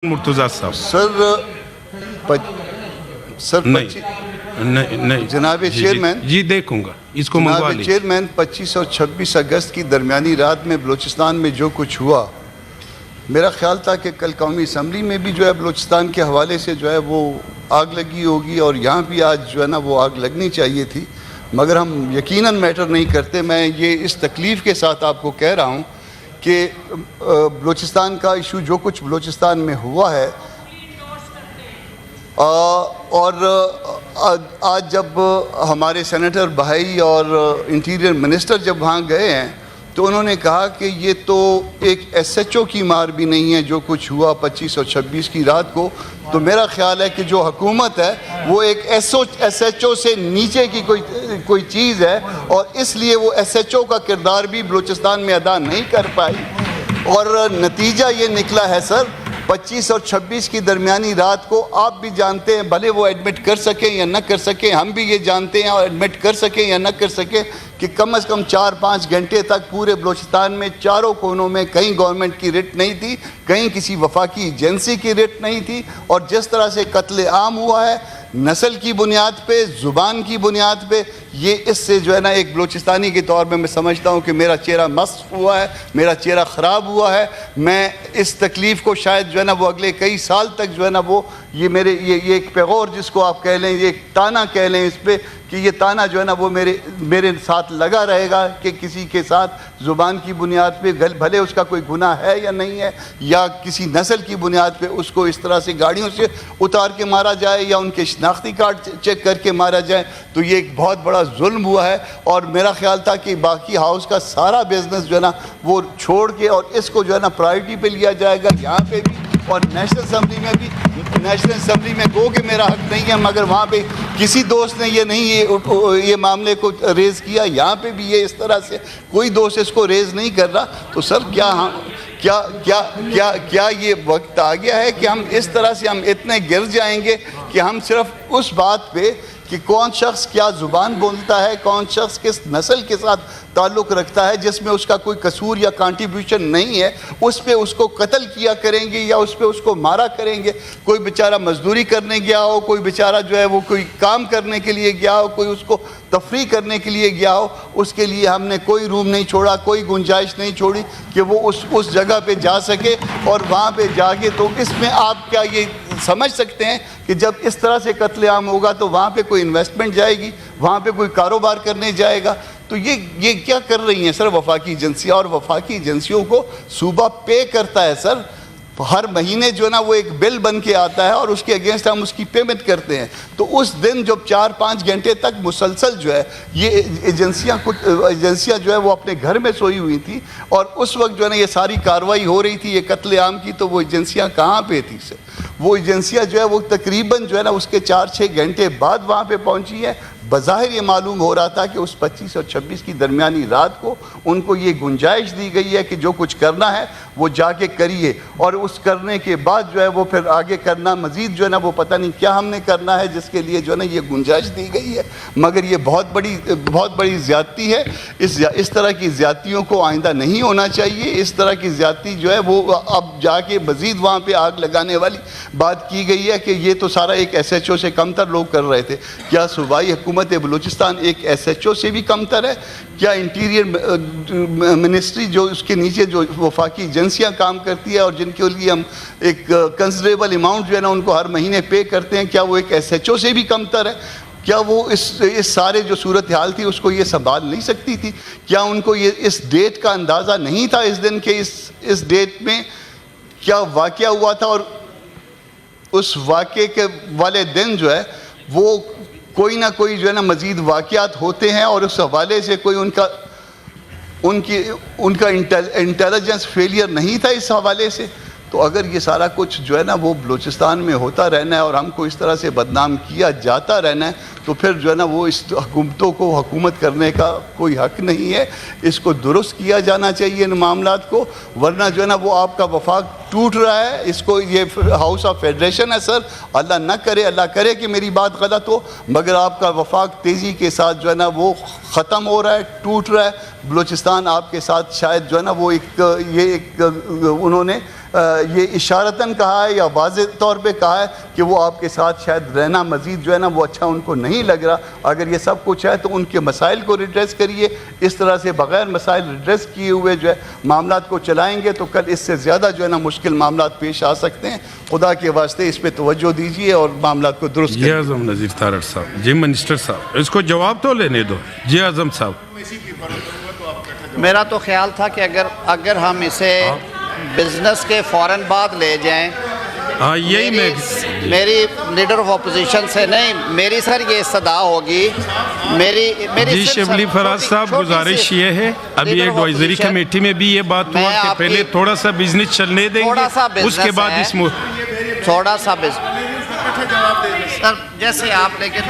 مرتضی صاحب سر نہیں جناب چیئرمین جی دیکھوں گا اس کو منگوا جناب لیجیے چیئرمین 25 اور 26 اگست کی درمیانی رات میں بلوچستان میں جو کچھ ہوا، میرا خیال تھا کہ کل قومی اسمبلی میں بھی جو ہے بلوچستان کے حوالے سے جو ہے وہ آگ لگی ہوگی اور یہاں بھی آج جو ہے نا وہ آگ لگنی چاہیے تھی، مگر ہم یقیناً میٹر نہیں کرتے۔ میں یہ اس تکلیف کے ساتھ آپ کو کہہ رہا ہوں کہ بلوچستان کا ایشو جو کچھ بلوچستان میں ہوا ہے، اور آج جب ہمارے سینیٹر بھائی اور انٹیریئر منسٹر جب وہاں گئے ہیں تو انہوں نے کہا کہ یہ تو ایک ایس ایچ او کی مار بھی نہیں ہے جو کچھ ہوا 25 اور 26 کی رات کو۔ تو میرا خیال ہے کہ جو حکومت ہے وہ ایک ایس ایچ او سے نیچے کی کوئی چیز ہے، اور اس لیے وہ ایس ایچ او کا کردار بھی بلوچستان میں ادا نہیں کر پائی، اور نتیجہ یہ نکلا ہے سر 25 اور 26 کی درمیانی رات کو۔ آپ بھی جانتے ہیں، بھلے وہ ایڈمٹ کر سکیں یا نہ کر سکیں، ہم بھی یہ جانتے ہیں اور ایڈمٹ کر سکیں یا نہ کر سکیں کہ کم از کم 4-5 گھنٹے تک پورے بلوچستان میں چاروں کونوں میں کہیں گورنمنٹ کی رٹ نہیں تھی، کہیں کسی وفاقی ایجنسی کی رٹ نہیں تھی، اور جس طرح سے قتل عام ہوا ہے نسل کی بنیاد پہ، زبان کی بنیاد پہ، یہ اس سے جو ہے نا ایک بلوچستانی کے طور میں سمجھتا ہوں کہ میرا چہرہ مسخ ہوا ہے، میرا چہرہ خراب ہوا ہے۔ میں اس تکلیف کو شاید جو ہے نا وہ اگلے کئی سال تک جو ہے نا وہ یہ ایک پیغور جس کو آپ کہہ لیں، یہ ایک تانا کہہ لیں اس پہ، کہ یہ تانا جو ہے نا وہ میرے ساتھ لگا رہے گا کہ کسی کے ساتھ زبان کی بنیاد پہ، بھلے اس کا کوئی گناہ ہے یا نہیں ہے، یا کسی نسل کی بنیاد پہ اس کو اس طرح سے گاڑیوں سے اتار کے مارا جائے یا ان کے شناختی کارڈ چیک کر کے مارا جائے، تو یہ ایک بہت بڑا ظلم ہوا ہے۔ اور میرا خیال تھا کہ باقی ہاؤس کا سارا بزنس جو ہے نا وہ چھوڑ کے اور اس کو جو ہے نا پرائرٹی پہ لیا جائے گا، یہاں پہ بھی اور نیشنل اسمبلی میں بھی۔ نیشنل اسمبلی میں گو کہ میرا حق نہیں ہے، مگر وہاں پہ کسی دوست نے یہ معاملے کو ریز کیا، یہاں پہ بھی یہ اس طرح سے کوئی دوست اس کو ریز نہیں کر رہا۔ تو سر کیا یہ وقت آ گیا ہے کہ ہم اس طرح سے ہم اتنے گر جائیں گے کہ ہم صرف اس بات پہ کہ کون شخص کیا زبان بولتا ہے، کون شخص کس نسل کے ساتھ تعلق رکھتا ہے جس میں اس کا کوئی قصور یا کنٹریبیوشن نہیں ہے، اس پہ اس کو قتل کیا کریں گے یا اس پہ اس کو مارا کریں گے؟ کوئی بیچارہ مزدوری کرنے گیا ہو، کوئی بیچارہ جو ہے وہ کوئی کام کرنے کے لیے گیا ہو، کوئی اس کو تفریح کرنے کے لیے گیا ہو، اس کے لیے ہم نے کوئی روم نہیں چھوڑا، کوئی گنجائش نہیں چھوڑی کہ وہ اس جگہ پہ جا سکے اور وہاں پہ جا کے۔ تو اس میں آپ کیا یہ سمجھ سکتے ہیں کہ جب اس طرح سے قتل عام ہوگا تو وہاں پہ کوئی انویسٹمنٹ جائے گی، وہاں پہ کوئی کاروبار کرنے جائے گا؟ تو یہ کیا کر رہی ہیں سر وفاقی ایجنسیاں؟ اور وفاقی ایجنسیوں کو صوبہ پے کرتا ہے سر، ہر مہینے جو ہے نا وہ ایک بل بن کے آتا ہے اور اس کے اگینسٹ ہم اس کی پیمنٹ کرتے ہیں۔ تو اس دن جب 4-5 گھنٹے تک مسلسل جو ہے یہ ایجنسیاں جو ہے وہ اپنے گھر میں سوئی ہوئی تھی، اور اس وقت جو ہے نا یہ ساری کارروائی ہو رہی تھی یہ قتل عام کی، تو وہ ایجنسیاں کہاں پہ تھی سر؟ وہ ایجنسیاں جو ہے وہ تقریباً جو ہے نا اس کے 4-6 گھنٹے بعد وہاں پہ پہنچی ہیں۔ بظاہر یہ معلوم ہو رہا تھا کہ اس 25 اور 26 کی درمیانی رات کو ان کو یہ گنجائش دی گئی ہے کہ جو کچھ کرنا ہے وہ جا کے کریے، اور اس کرنے کے بعد جو ہے وہ پھر آگے کرنا مزید جو ہے نا وہ پتہ نہیں کیا ہم نے کرنا ہے جس کے لیے جو ہے نا یہ گنجائش دی گئی ہے۔ مگر یہ بہت بڑی زیادتی ہے۔ اس طرح کی زیادتیوں کو آئندہ نہیں ہونا چاہیے۔ اس طرح کی زیادتی جو ہے وہ اب جا کے مزید وہاں پہ آگ لگانے والی بات کی گئی ہے کہ یہ تو سارا ایک ایس ایچ او سے کم تر لوگ کر رہے تھے۔ کیا صوبائی حکومت بلوچستان ایک ایس ایچ او سے بھی کم تر ہے؟ کیا انٹیریئر منسٹری جو اس کے نیچے جو وفاقی ایجنسیاں کام کرتی ہے اور جن کے لیے ہم ایک کنسیڈریبل اماؤنٹ جو ہے نا ان کو ہر مہینے پے کرتے ہیں، کیا وہ ایک ایس ایچ او سے بھی کم تر ہے؟ کیا وہ اس سارے جو صورتحال تھی اس کو یہ سنبھال نہیں سکتی تھی؟ کیا ان کو یہ اس ڈیٹ کا اندازہ نہیں تھا اس دن کے اس ڈیٹ میں کیا واقعہ ہوا تھا؟ اور اس واقعے کے والے دن جو ہے وہ کوئی نہ کوئی جو ہے نا مزید واقعات ہوتے ہیں، اور اس حوالے سے کوئی ان کا انٹیلیجنس فیلئر نہیں تھا اس حوالے سے۔ تو اگر یہ سارا کچھ جو ہے نا وہ بلوچستان میں ہوتا رہنا ہے اور ہم کو اس طرح سے بدنام کیا جاتا رہنا ہے، تو پھر جو ہے نا وہ اس حکومتوں کو حکومت کرنے کا کوئی حق نہیں ہے۔ اس کو درست کیا جانا چاہیے ان معاملات کو، ورنہ جو ہے نا وہ آپ کا وفاق ٹوٹ رہا ہے۔ اس کو یہ ہاؤس آف فیڈریشن ہے سر، اللہ نہ کرے کہ میری بات غلط ہو، مگر آپ کا وفاق تیزی کے ساتھ جو ہے نا وہ ختم ہو رہا ہے، ٹوٹ رہا ہے۔ بلوچستان آپ کے ساتھ شاید جو ہے نا وہ انہوں نے یہ اشارتاً کہا ہے یا واضح طور پہ کہا ہے کہ وہ آپ کے ساتھ شاید رہنا مزید جو ہے نا وہ اچھا ان کو نہیں لگ رہا. اگر یہ سب کچھ ہے تو ان کے مسائل کو ریڈریس کریے. اس طرح سے بغیر مسائل ریڈریس کیے ہوئے جو ہے معاملات کو چلائیں گے تو کل اس سے زیادہ جو ہے نا مشکل معاملات پیش آ سکتے ہیں. خدا کے واسطے اس پہ توجہ دیجیے اور معاملات کو درست جی کریے. اعظم نذیر تارڑ صاحب. جی منسٹر صاحب اس کو جواب تو لینے دو. جی اعظم صاحب. میرا تو خیال تھا کہ اگر ہم اسے بزنس کے فوراً بعد لے جائیں. ہاں یہی میں میری لیڈر آف اپوزیشن سے نہیں, میری سر یہ استدعا ہوگی. جی شبلی فراز صاحب گزارش یہ ہے ابھی ایڈوائزری کمیٹی میں بھی یہ بات ہوا کہ پہلے تھوڑا سا بزنس چلنے دیں گے اس کے بعد اس تھوڑا سا بزنس سر جیسے آپ لیکن